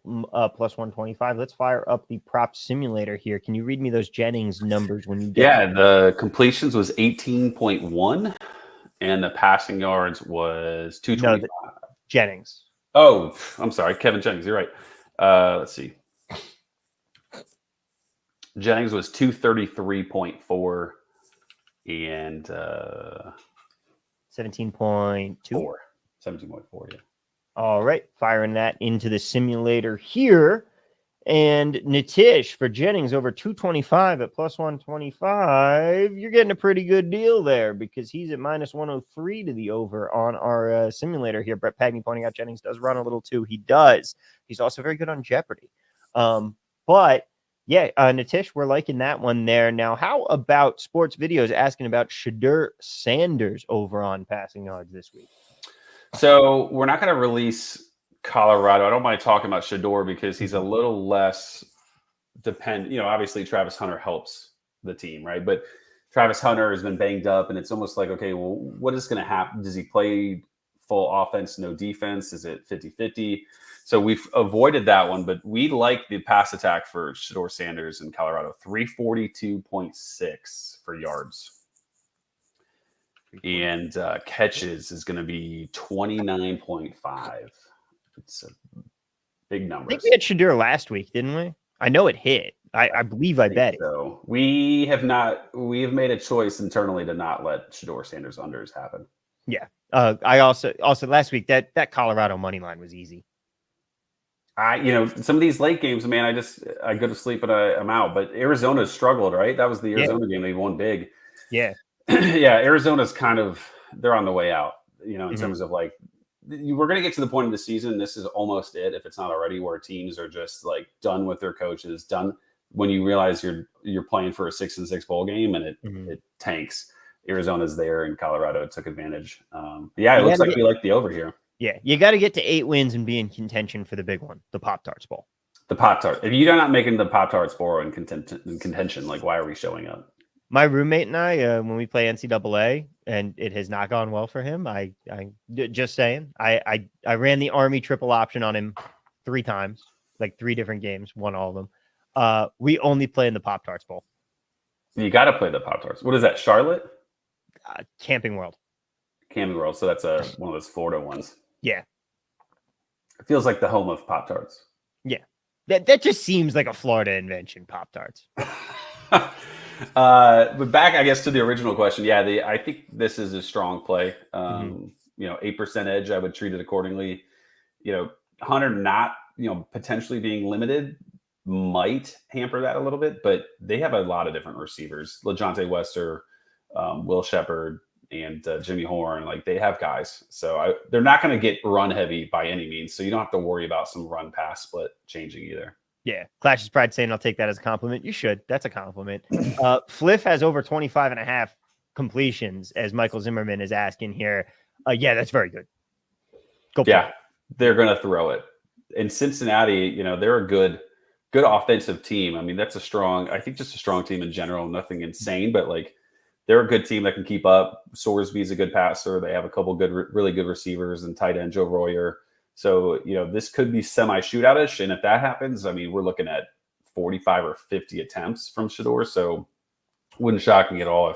plus 125. Let's fire up the prop simulator here. Can you read me those Jennings numbers when you get them? The completions was 18.1 and the passing yards was 225. No, Jennings. Oh, I'm sorry. Kevin Jennings. You're right. Let's see. Jennings was 233.4 and 17.2. 17.4, yeah. All right, firing that into the simulator here. And Nitish for Jennings over 225 at plus 125. You're getting a pretty good deal there because he's at minus 103 to the over on our simulator here. Brett Pagney pointing out Jennings does run a little too. He does. He's also very good on Jeopardy. But yeah, Nitish, we're liking that one there. Now, how about Sports Videos asking about Shedeur Sanders over on passing yards this week? So we're not going to release Colorado. I don't mind talking about Shedeur because he's a little less dependent. Obviously Travis Hunter helps the team, right? But Travis Hunter has been banged up, and it's almost like, okay, well, what is going to happen? Does he play full offense, no defense? Is it 50-50? So we've avoided that one, but we like the pass attack for Shedeur Sanders in Colorado, 342.6 for yards. And catches is going to be 29.5. It's a big number. I think we had Shedeur last week, didn't we? I know it hit. I believe I bet it. So we have made a choice internally to not let Shedeur Sanders unders happen. Yeah. I also last week that Colorado money line was easy. Some of these late games, man, I go to sleep and I'm out. But Arizona struggled, right? That was the Arizona game. They won big. Yeah. Yeah, Arizona's they're on the way out, in terms of like, we're going to get to the point of the season. This is almost it, if it's not already, where teams are just like done with their coaches, done when you realize you're playing for a 6-6 bowl game and it tanks. Arizona's there and Colorado took advantage. It looks like we like the over here. Yeah, you got to get to 8 wins and be in contention for the big one, the Pop-Tarts Bowl. The Pop-Tart. If you're not making the Pop-Tarts Bowl in contention, like why are we showing up? My roommate and I, when we play NCAA, and it has not gone well for him. I just saying, I ran the Army triple option on him 3 times, like 3 different games, won all of them. We only play in the Pop-Tarts Bowl. You got to play the Pop-Tarts. What is that, Charlotte? Camping World. Camping World. So that's one of those Florida ones. Yeah. It feels like the home of Pop-Tarts. Yeah. That just seems like a Florida invention, Pop-Tarts. But back, I guess, to the original question. Yeah, I think this is a strong play. 8% edge, I would treat it accordingly. Hunter not, potentially being limited might hamper that a little bit, but they have a lot of different receivers. LaJohntay Wester, Will Shepherd, and Jimmy Horn. Like, they have guys. So they're not going to get run heavy by any means. So you don't have to worry about some run pass split changing either. Yeah. Clash's Pride saying I'll take that as a compliment. You should. That's a compliment. Fliff has over 25.5 completions, as Michael Zimmerman is asking here. Yeah, that's very good. Go play. Yeah, they're going to throw it. In Cincinnati, they're a good offensive team. I mean, that's I think just a strong team in general, nothing insane, but like, they're a good team that can keep up. Sorsby's a good passer. They have a couple really good receivers and tight end Joe Royer. So, this could be semi-shootout-ish. And if that happens, I mean, we're looking at 45 or 50 attempts from Shedeur. So wouldn't shock me at all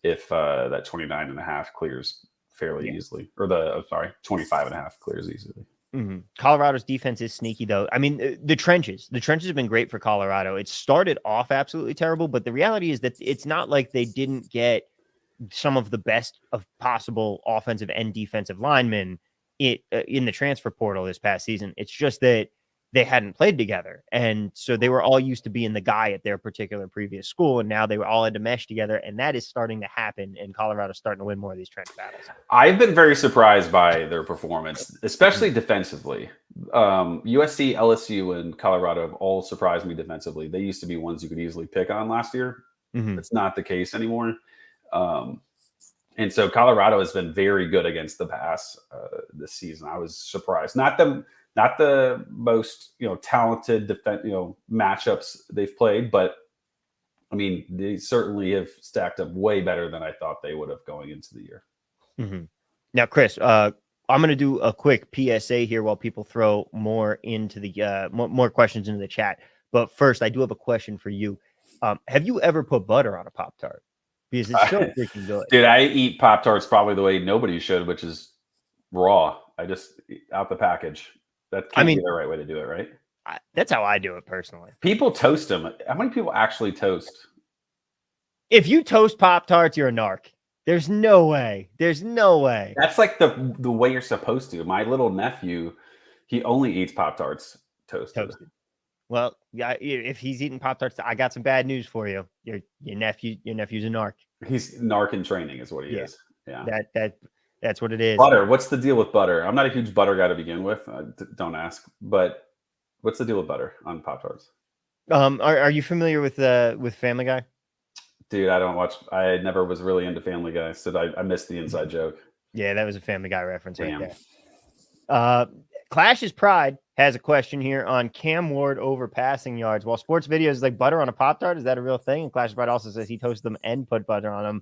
if that 29.5 clears fairly easily. Or 25.5 clears easily. Mm-hmm. Colorado's defense is sneaky, though. I mean, the trenches have been great for Colorado. It started off absolutely terrible, but the reality is that it's not like they didn't get some of the best of possible offensive and defensive linemen in the transfer portal this past season. It's just that they hadn't played together. And so they were all used to being the guy at their particular previous school. And now they were all had to mesh together. And that is starting to happen. And Colorado's starting to win more of these trench battles. I've been very surprised by their performance, especially defensively. USC, LSU, and Colorado have all surprised me defensively. They used to be ones you could easily pick on last year. Mm-hmm. It's not the case anymore. And so Colorado has been very good against the pass this season. I was surprised. Not the most talented matchups they've played, but I mean, they certainly have stacked up way better than I thought they would have going into the year. Mm-hmm. Now, Chris, I'm going to do a quick PSA here while people throw more into the more questions into the chat. But first, I do have a question for you. Have you ever put butter on a Pop-Tart? Because it's so freaking good. Dude, I eat Pop-Tarts probably the way nobody should, which is raw. I just out the package. That can't be the right way to do it, right? That's how I do it personally. People toast them. How many people actually toast? If you toast Pop-Tarts, you're a narc. There's no way. There's no way. That's like the way you're supposed to. My little nephew, he only eats Pop-Tarts toasted. Well, yeah, if he's eating Pop-Tarts, I got some bad news for you. Your nephew's a narc. He's narc in training is what he is. Yeah. That's what it is. Butter. What's the deal with butter? I'm not a huge butter guy to begin with. Don't ask. But what's the deal with butter on Pop-Tarts? Are you familiar with Family Guy? Dude, I don't watch. I never was really into Family Guy, so I missed the inside joke. Yeah, that was a Family Guy reference right there. Clash's Pride has a question here on Cam Ward over passing yards. While sports videos is like butter on a Pop-Tart, is that a real thing? And Clash's Pride also says he toasted them and put butter on them.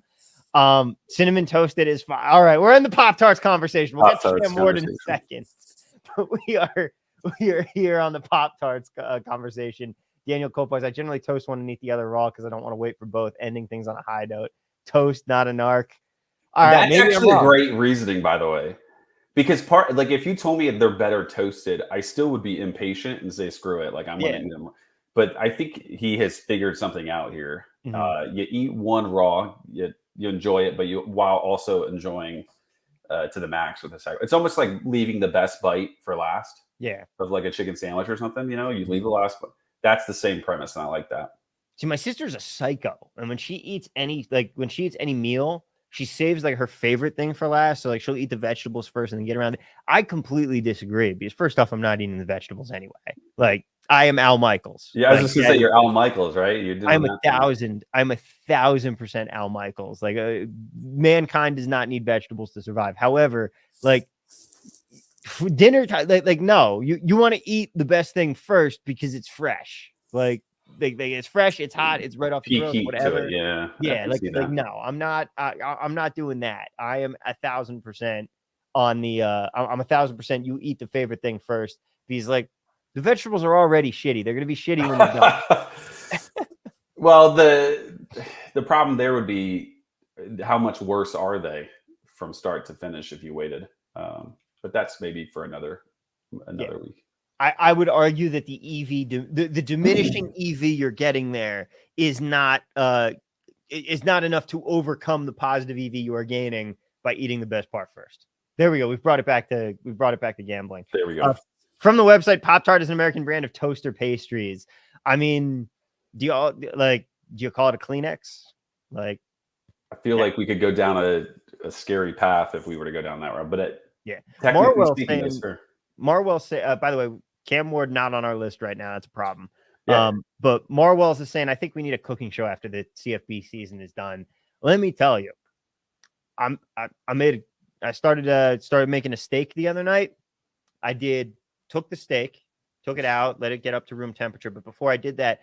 Cinnamon toasted is fine. All right, we're in the Pop-Tarts conversation. We'll get to Cam Ward in a second. But we are here on the Pop-Tarts conversation. Daniel Coppois, I generally toast one and eat the other raw because I don't want to wait for both, ending things on a high note. Toast, not a narc. All right, that's actually great reasoning, by the way. Because if you told me they're better toasted, I still would be impatient and say, screw it. Like, I'm going to eat them. But I think he has figured something out here. Mm-hmm. You eat one raw, you enjoy it, but while also enjoying to the max with the second. It's almost like leaving the best bite for last. Yeah. Of like a chicken sandwich or something, you leave the last, but that's the same premise. And I like that. See, my sister's a psycho. And when she eats any meal, she saves like her favorite thing for last. So like she'll eat the vegetables first and then get around it. I completely disagree because first off, I'm not eating the vegetables anyway. Like I am Al Michaels. Yeah, I was just gonna say you're Al Michaels, right? I'm 1,000% Al Michaels. Like mankind does not need vegetables to survive. However, like dinner time, like no, you want to eat the best thing first because it's fresh. Like it's fresh, it's hot, it's right off the grill, whatever. Yeah. Like no, I'm not doing that. I am 1,000% on the I'm 1,000% you eat the favorite thing first because like the vegetables are already shitty. They're gonna be shitty when you're done. Well, the problem there would be how much worse are they from start to finish if you waited. But that's maybe for another week. I would argue that the EV, the diminishing EV you're getting there is not enough to overcome the positive EV you are gaining by eating the best part first. There we go. We've brought it back to gambling. There we go. From the website, Pop-Tart is an American brand of toaster pastries. I mean, do you call it a Kleenex? Like, I feel like we could go down a scary path if we were to go down that route, but yeah. technically speaking, yes, sir. Marwell say, by the way, Cam Ward not on our list right now. That's a problem. Yeah. But Marwell's is saying, I think we need a cooking show after the CFB season is done. Let me tell you, I started making a steak the other night. Took the steak, took it out, let it get up to room temperature. But before I did that,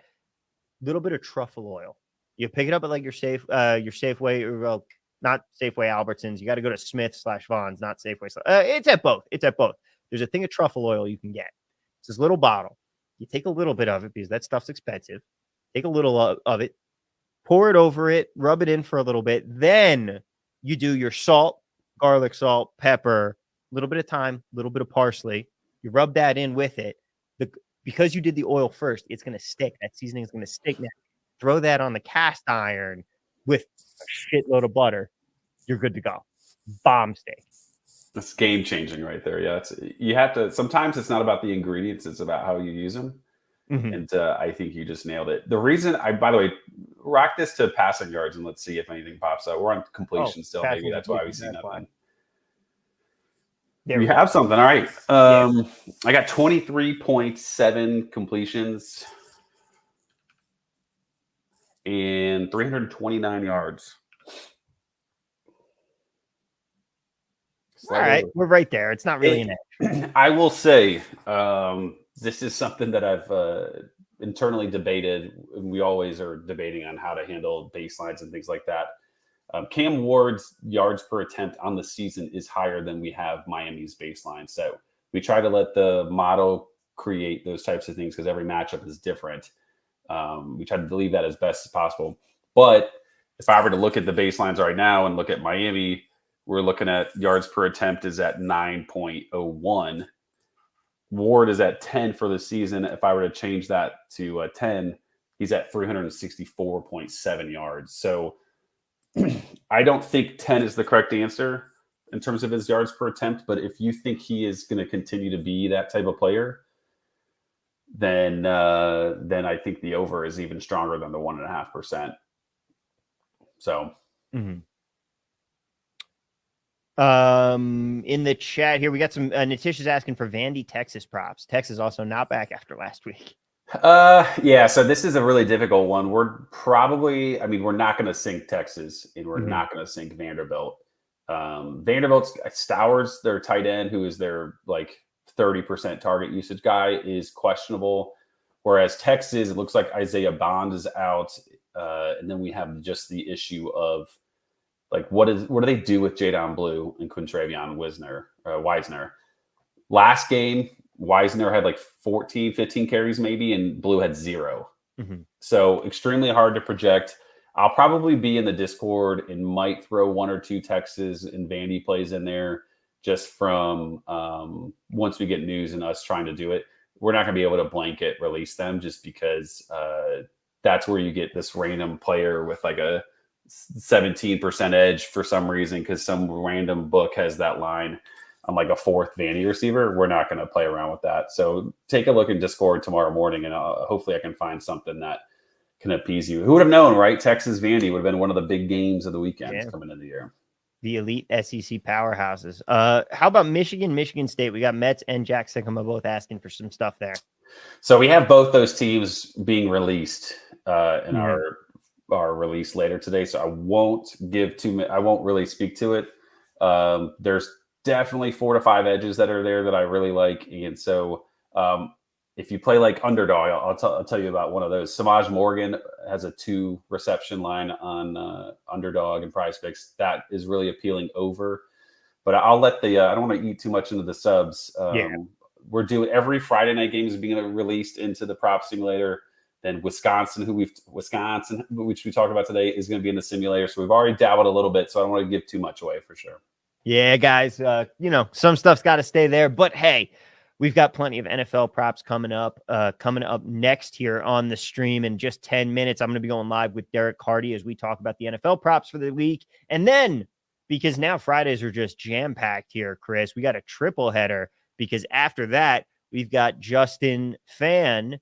little bit of truffle oil. You pick it up at like your Safeway, or well, not Safeway Albertsons. You got to go to Smith/Vons, not Safeway. It's at both. There's a thing of truffle oil you can get. It's this little bottle. You take a little bit of it because that stuff's expensive. Take a little of it, pour it over it, rub it in for a little bit. Then you do your salt, garlic salt, pepper, a little bit of thyme, a little bit of parsley. You rub that in with it. Because you did the oil first, it's going to stick. That seasoning is going to stick. Now, throw that on the cast iron with a shitload of butter. You're good to go. Bomb steak. That's game changing right there. Yeah, you have to. Sometimes it's not about the ingredients; it's about how you use them. Mm-hmm. And I think you just nailed it. The reason by the way, rock this to passing yards and let's see if anything pops up. We're on completion still. Maybe that's why we see nothing. We have something. All right. I got 23.7 completions and 329 yards. All right. We're right there. It's not really an edge. I will say this is something that I've internally debated. We always are debating on how to handle baselines and things like that. Cam Ward's yards per attempt on the season is higher than we have Miami's baseline. So we try to let the model create those types of things because every matchup is different. We try to leave that as best as possible. But if I were to look at the baselines right now and look at Miami, we're looking at yards per attempt is at 9.01. Ward is at 10 for the season. If I were to change that to 10, he's at 364.7 yards. So I don't think 10 is the correct answer in terms of his yards per attempt. But if you think he is going to continue to be that type of player, then I think the over is even stronger than the 1.5%. So, in the chat here, we got some Natisha's asking for Vandy Texas props. Texas also not back after last week. Yeah, so this is a really difficult one. We're not going to sink Texas and we're not going to sink Vanderbilt. Vanderbilt's Stowers, their tight end, who is their like 30% target usage guy, is questionable. Whereas Texas, it looks like Isaiah Bond is out. And then we have just the issue of like, what do they do with Jadon Blue and Quintravion Wisner? Last game, Wisner had like 14, 15 carries maybe, and Blue had 0. So extremely hard to project. I'll probably be in the Discord and might throw 1 or 2 Texas and Vandy plays in there just from once we get news and us trying to do it. We're not going to be able to blanket release them just because that's where you get this random player with like a 17% edge for some reason because some random book has that line on like a 4th Vandy receiver. We're not going to play around with that. So take a look in Discord tomorrow morning and hopefully I can find something that can appease you. Who would have known, right? Texas Vandy would have been one of the big games of the weekend coming into the year. The elite SEC powerhouses. How about Michigan State? We got Mets and Jack Sycamore both asking for some stuff there. So we have both those teams being released in our release later today. So I won't I won't really speak to it. There's definitely 4 to 5 edges that are there that I really like. And so if you play like underdog, I'll tell you about one of those. Samaj Morgan has a 2 reception line on underdog and prize picks. That is really appealing over. But I'll let I don't want to eat too much into the subs. We're doing every Friday night games being released into the prop simulator. Then Wisconsin, which we talked about today, is going to be in the simulator. So we've already dabbled a little bit. So I don't want to give too much away for sure. Yeah, guys, some stuff's got to stay there. But hey, we've got plenty of NFL props coming up next here on the stream in just 10 minutes. I'm going to be going live with Derek Carty as we talk about the NFL props for the week. And then because now Fridays are just jam-packed here, Chris. We got a triple header because after that, we've got Justin Fan,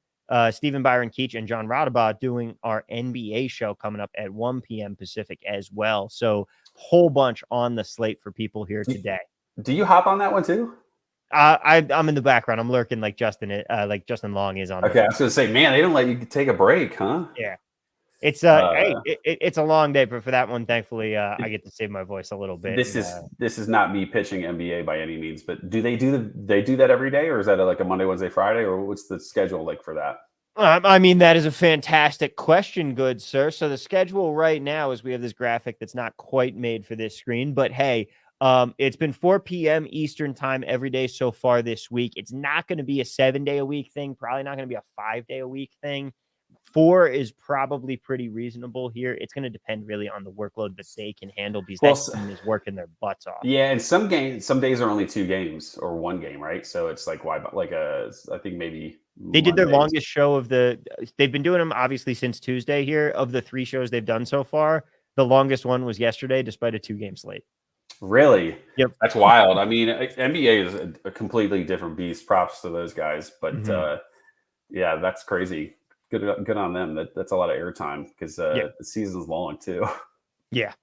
Stephen Byron Keach, and John Rodabaugh doing our NBA show coming up at 1 p.m. Pacific as well. So whole bunch on the slate for people here today. Do you hop on that one too? I'm in the background. I'm lurking like Justin Long is on. Okay, I was going to say, man, they don't let you take a break, huh? Yeah. It's it's a long day, but for that one, thankfully, I get to save my voice a little bit. This is not me pitching NBA by any means, but do they do that every day, or is that like a Monday, Wednesday, Friday, or what's the schedule like for that? I mean, that is a fantastic question, good sir. So the schedule right now is we have this graphic that's not quite made for this screen, but hey, it's been 4 p.m. Eastern time every day so far this week. It's not going to be a 7-day-a-week thing, probably not going to be a 5-day-a-week thing. 4 is probably pretty reasonable here. It's going to depend really on the workload that they can handle because that team is working their butts off. Yeah, and some days are only 2 games or 1 game, right? So it's like I think maybe they did their longest show they've been doing them obviously since Tuesday here. Of the 3 shows they've done so far, the longest one was yesterday, despite a 2-game slate. Really? Yep. That's wild. I mean, NBA is a completely different beast. Props to those guys, but yeah, that's crazy. Good on them. That's a lot of airtime because the season's long too. Yeah.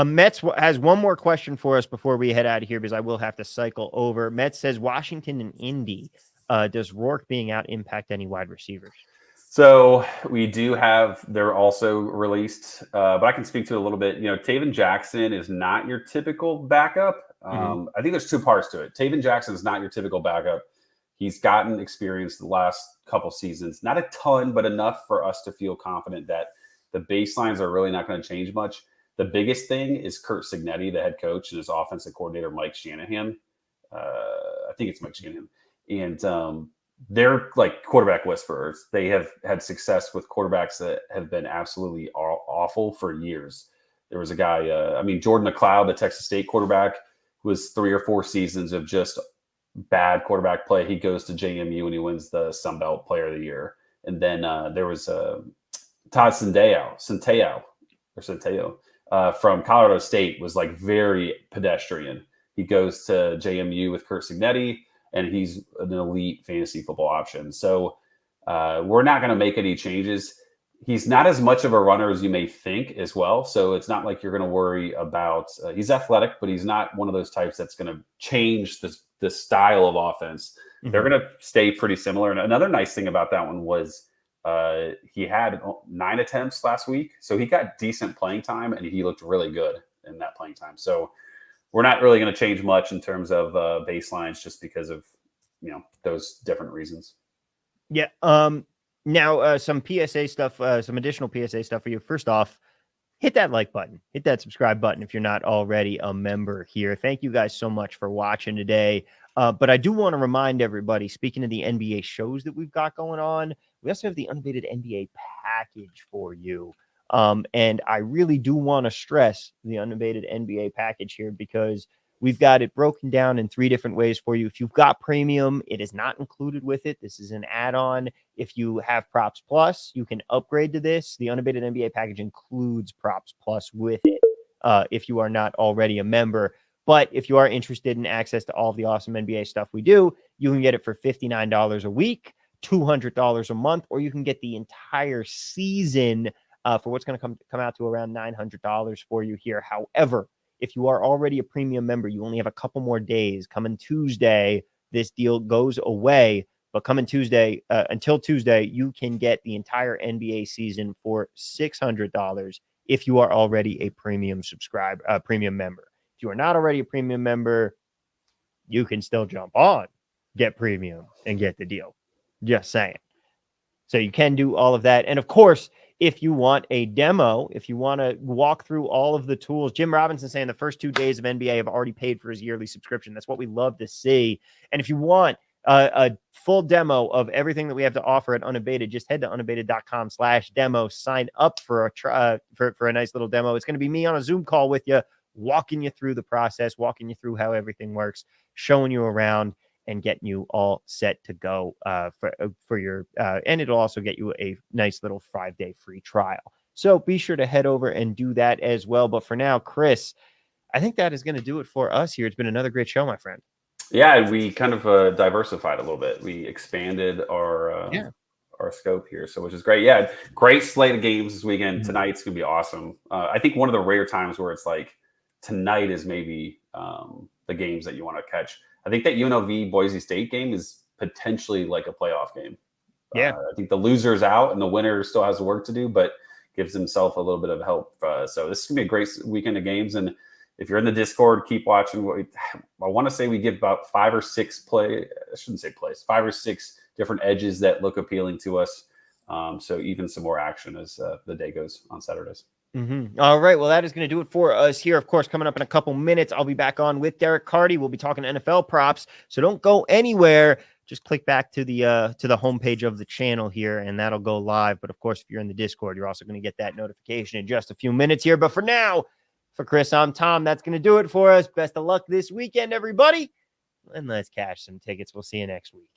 Mets has one more question for us before we head out of here because I will have to cycle over. Mets says Washington and Indy. Does Rourke being out impact any wide receivers? So we do have, they're also released, but I can speak to it a little bit. Taven Jackson is not your typical backup. I think there's 2 parts to it. Taven Jackson is not your typical backup. He's gotten experience the last couple seasons, not a ton, but enough for us to feel confident that the baselines are really not going to change much. The biggest thing is Curt Cignetti, the head coach, and his offensive coordinator, Mike Shanahan. I think it's Mike Shanahan. And they're like quarterback whisperers. They have had success with quarterbacks that have been absolutely awful for years. There was a guy, Jordan McLeod, the Texas State quarterback, was 3 or 4 seasons of just bad quarterback play. He goes to JMU and he wins the Sun Belt Player of the Year. And then there was Todd Centeio from Colorado State, was like very pedestrian. He goes to JMU with Curt Cignetti, and he's an elite fantasy football option. So we're not going to make any changes. He's not as much of a runner as you may think as well. So it's not like you're going to worry about he's athletic, but he's not one of those types that's going to change the style of offense. They're going to stay pretty similar. And another nice thing about that one was he had 9 attempts last week. So he got decent playing time, and he looked really good in that playing time. So we're not really going to change much in terms of baselines just because of, those different reasons. Yeah. Now, some PSA stuff, some additional PSA stuff for you. First off, hit that like button, hit that subscribe button if you're not already a member here. Thank you guys so much for watching today. But I do want to remind everybody, speaking of the NBA shows that we've got going on, we also have the Unabated NBA package for you. And I really do want to stress the Unabated NBA package here because we've got it broken down in 3 different ways for you. If you've got premium, it is not included with it. This is an add-on. If you have Props Plus, you can upgrade to this. The Unabated NBA package includes Props Plus with it if you are not already a member. But if you are interested in access to all of the awesome NBA stuff we do, you can get it for $59 a week, $200 a month, or you can get the entire season for what's going to come out to around $900 for you here. However, if you are already a premium member, you only have a couple more days. Coming Tuesday, this deal goes away. But coming Tuesday, until Tuesday, you can get the entire NBA season for $600 if you are already a premium member. If you are not already a premium member, you can still jump on, get premium, and get the deal. Just saying. So you can do all of that. And of course, if you want a demo, if you want to walk through all of the tools, Jim Robinson saying the first 2 days of NBA have already paid for his yearly subscription. That's what we love to see. And if you want a full demo of everything that we have to offer at Unabated, just head to unabated.com/demo, sign up for a nice little demo. It's going to be me on a Zoom call with you, walking you through the process, walking you through how everything works, showing you around, and getting you all set to go for your, and it'll also get you a nice little 5-day free trial. So be sure to head over and do that as well. But for now, Chris, I think that is going to do it for us here. It's been another great show, my friend. Yeah, we kind of diversified a little bit. We expanded our scope here, so which is great. Yeah, great slate of games this weekend. Tonight's gonna be awesome. I think one of the rare times where it's like tonight is maybe the games that you want to catch. I think that UNLV Boise State game is potentially like a playoff game. Yeah, I think the loser is out and the winner still has work to do, but gives himself a little bit of help. So this is gonna be a great weekend of games. And if you're in the Discord, keep watching. I want to say we give about 5 or 6 plays. I shouldn't say plays. 5 or 6 different edges that look appealing to us. So even some more action as the day goes on Saturdays. All right. Well, that is going to do it for us here. Of course, coming up in a couple minutes, I'll be back on with Derek Carty. We'll be talking NFL props. So don't go anywhere. Just click back to the homepage of the channel here, and that'll go live. But of course, if you're in the Discord, you're also going to get that notification in just a few minutes here. But for now, for Chris, I'm Tom. That's going to do it for us. Best of luck this weekend, everybody. And let's cash some tickets. We'll see you next week.